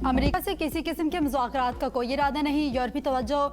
امریکہ سے کسی قسم کے مذاکرات کا کوئی ارادہ نہیں، یورپی توجہ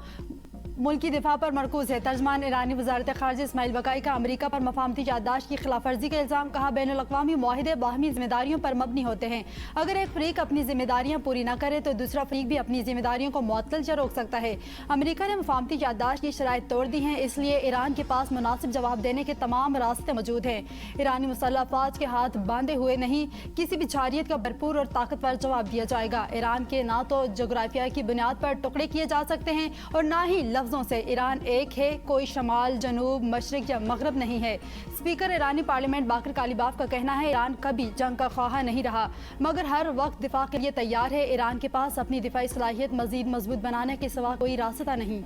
ملکی دفاع پر مرکوز ہے۔ ترجمان ایرانی وزارت خارجہ اسماعیل بقائی کا امریکہ پر مفاہمتی یادداشت کی خلاف ورزی کا الزام، کہا بین الاقوامی معاہدے باہمی ذمہ داریوں پر مبنی ہوتے ہیں، اگر ایک فریق اپنی ذمہ داریاں پوری نہ کرے تو دوسرا فریق بھی اپنی ذمہ داریوں کو معطل یا روک سکتا ہے۔ امریکہ نے مفاہمتی یادداشت کی شرائط توڑ دی ہیں، اس لیے ایران کے پاس مناسب جواب دینے کے تمام راستے موجود ہیں۔ ایرانی مسلح افواج کے ہاتھ باندھے ہوئے نہیں، کسی بھی جارحیت کا بھرپور اور طاقتور جواب دیا جائے گا۔ ایران کے نہ تو جغرافیہ کی بنیاد پر ٹکڑے کیے جا سکتے ہیں اور نہ ہی لفظوں سے۔ ایران ایک ہے، کوئی شمال، جنوب، مشرق یا مغرب نہیں ہے۔ اسپیکر ایرانی پارلیمنٹ باقر کالیباف کا کہنا ہے ایران کبھی جنگ کا خواہاں نہیں رہا مگر ہر وقت دفاع کے لیے تیار ہے۔ ایران کے پاس اپنی دفاعی صلاحیت مزید مضبوط بنانے کے سوا کوئی راستہ نہیں۔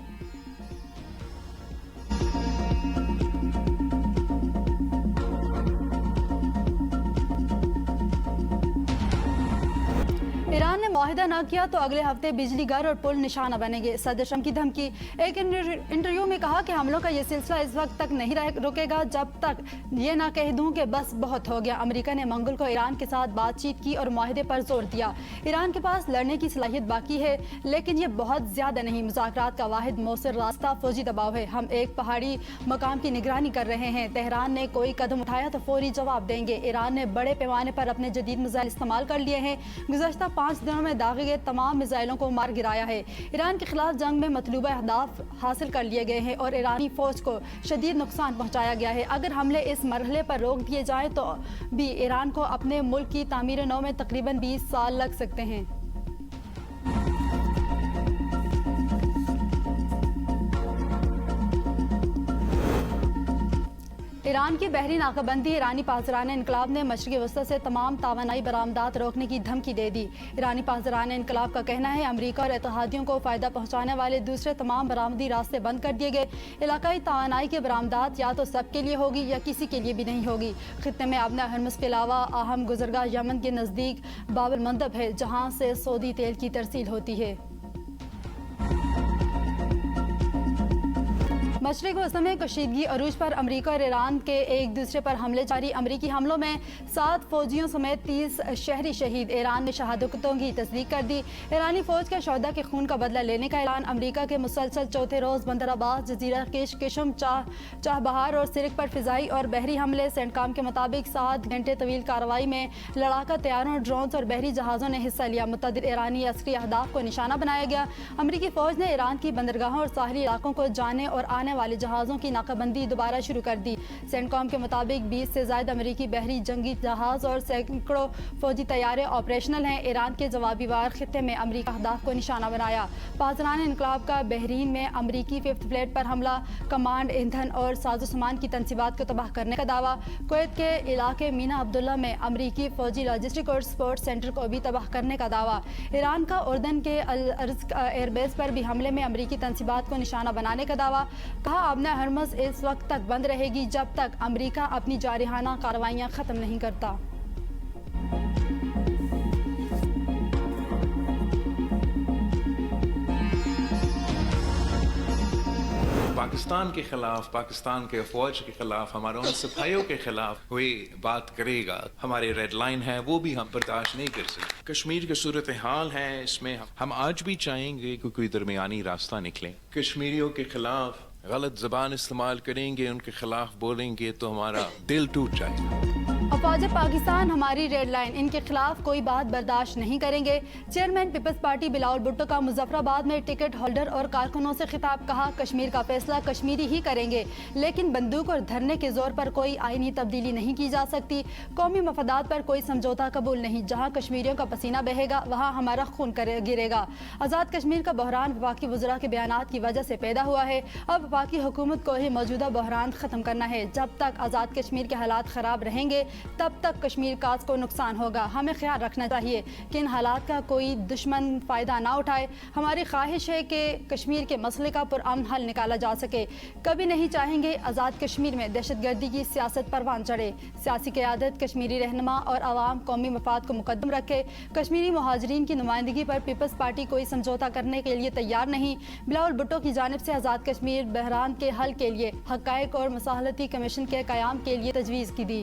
ایران نے معاہدہ نہ کیا تو اگلے ہفتے بجلی گھر اور پل نشانہ بنیں گے، صدر ٹرمپ کی دھمکی۔ ایک انٹرویو میں کہا کہ حملوں کا یہ سلسلہ اس وقت تک نہیں رکے گا جب تک یہ نہ کہہ دوں کہ بس بہت ہو گیا۔ امریکہ نے منگل کو ایران کے ساتھ بات چیت کی اور معاہدے پر زور دیا۔ ایران کے پاس لڑنے کی صلاحیت باقی ہے لیکن یہ بہت زیادہ نہیں۔ مذاکرات کا واحد مؤثر راستہ فوجی دباؤ ہے۔ ہم ایک پہاڑی مقام کی نگرانی کر رہے ہیں، تہران نے کوئی قدم اٹھایا تو فوری جواب دیں گے۔ ایران نے بڑے پیمانے پر اپنے جدید میزائل استعمال کر لیے ہیں، گزشتہ 5 دنوں میں داغے گئے تمام میزائلوں کو مار گرایا ہے۔ ایران کے خلاف جنگ میں مطلوبہ اہداف حاصل کر لیے گئے ہیں اور ایرانی فوج کو شدید نقصان پہنچایا گیا ہے۔ اگر حملے اس مرحلے پر روک دیے جائیں تو بھی ایران کو اپنے ملک کی تعمیر نو میں تقریباً 20 سال لگ سکتے ہیں۔ ایران کی بحری ناکہ بندی، ایرانی پاسداران انقلاب نے مشرقی وسطی سے تمام توانائی برآمدات روکنے کی دھمکی دے دی۔ ایرانی پاسداران انقلاب کا کہنا ہے امریکہ اور اتحادیوں کو فائدہ پہنچانے والے دوسرے تمام برآمدی راستے بند کر دیے گئے۔ علاقائی توانائی کی برآمدات یا تو سب کے لیے ہوگی یا کسی کے لیے بھی نہیں ہوگی۔ خطے میں آبنہ ہرمز کے علاوہ اہم گزرگاہ یمن کے نزدیک باب المندب ہے جہاں سے سعودی تیل کی ترسیل ہوتی ہے۔ مشرق وسطی میں کشیدگی عروج پر، امریکہ اور ایران کے ایک دوسرے پر حملے جاری۔ امریکی حملوں میں 7 فوجیوں سمیت 30 شہری شہید۔ ایران نے شہادتوں کی تصدیق کر دی۔ ایرانی فوج کے شہداء کے خون کا بدلہ لینے کا اعلان۔ امریکہ کے مسلسل چوتھے روز بندر عباس، جزیرہ کشم، چاہ بہار اور سرک پر فضائی اور بحری حملے۔ سینٹکام کے مطابق 7 گھنٹے طویل کارروائی میں لڑاکا طیاروں، ڈرونز اور بحری جہازوں نے حصہ لیا۔ متعدد ایرانی عسکری اہداف کو نشانہ بنایا گیا۔ امریکی فوج نے ایران کی بندرگاہوں اور ساحلی علاقوں کو جانے اور آنے والے جہازوں کی ناکہ بندی دوبارہ شروع کر دی۔ سینٹکام کے مطابق 20 سے زائد امریکی بحری جنگی جہاز اور سینکڑوں فوجی طیارے آپریشنل ہیں۔ ایران کے جوابی وار خطے میں امریکی اہداف کو نشانہ بنایا۔ پاسداران انقلاب کا بحرین میں امریکی 5th فلیٹ پر حملہ، کمانڈ، ایندھن اور ساز و سامان کی تنصیبات کو تباہ کرنے کا دعویٰ۔ کویت کے علاقے مینا عبداللہ میں امریکی فوجی لاجسٹک اور سپورٹ سینٹر کو بھی تباہ کرنے کا دعویٰ۔ ایران کا اردن کے الارز ایئر بیس پر بھی حملے میں امریکی تنصیبات کو نشانہ بنانے کا دعویٰ۔ کہا آبنہ ہرمز اس وقت تک بند رہے گی جب تک امریکہ اپنی جارحانہ کارروائیاں ختم نہیں کرتا۔ پاکستان کے خلاف، پاکستان کے فوج کے خلاف، ہمارے ان سپاہیوں کے خلاف کوئی بات کرے گا، ہمارے ریڈ لائن ہے وہ بھی ہم برداشت نہیں کر سکتے۔ کشمیر کی صورتحال ہے، اس میں ہم آج بھی چاہیں گے کہ کوئی درمیانی راستہ نکلے۔ کشمیریوں کے خلاف غلط زبان استعمال کریں گے، ان کے خلاف بولیں گے تو ہمارا دل ٹوٹ جائے گا۔ افواج پاکستان ہماری ریڈ لائن، ان کے خلاف کوئی بات برداشت نہیں کریں گے۔ چیئرمین پیپلز پارٹی بلاول بھٹو کا مظفر آباد میں ٹکٹ ہولڈر اور کارکنوں سے خطاب، کہا کشمیر کا فیصلہ کشمیری ہی کریں گے لیکن بندوق اور دھرنے کے زور پر کوئی آئینی تبدیلی نہیں کی جا سکتی۔ قومی مفادات پر کوئی سمجھوتہ قبول نہیں، جہاں کشمیریوں کا پسینہ بہے گا وہاں ہمارا خون گرے گا۔ آزاد کشمیر کا بحران وفاقی وزراء کے بیانات کی وجہ سے پیدا ہوا ہے، اب وفاقی حکومت کو ہی موجودہ بحران ختم کرنا ہے۔ جب تک آزاد کشمیر کے حالات خراب رہیں گے تب تک کشمیر کاز کو نقصان ہوگا۔ ہمیں خیال رکھنا چاہیے کہ ان حالات کا کوئی دشمن فائدہ نہ اٹھائے۔ ہماری خواہش ہے کہ کشمیر کے مسئلے کا پرامن حل نکالا جا سکے۔ کبھی نہیں چاہیں گے آزاد کشمیر میں دہشت گردی کی سیاست پروان چڑھے۔ سیاسی قیادت کشمیری رہنما اور عوام قومی مفاد کو مقدم رکھے۔ کشمیری مہاجرین کی نمائندگی پر پیپلز پارٹی کوئی سمجھوتہ کرنے کے لیے تیار نہیں۔ بلاول بھٹو کی جانب سے آزاد کشمیر بحران کے حل کے لیے حقائق اور مصالحتی کمیشن کے قیام کے لیے تجویز کی دی۔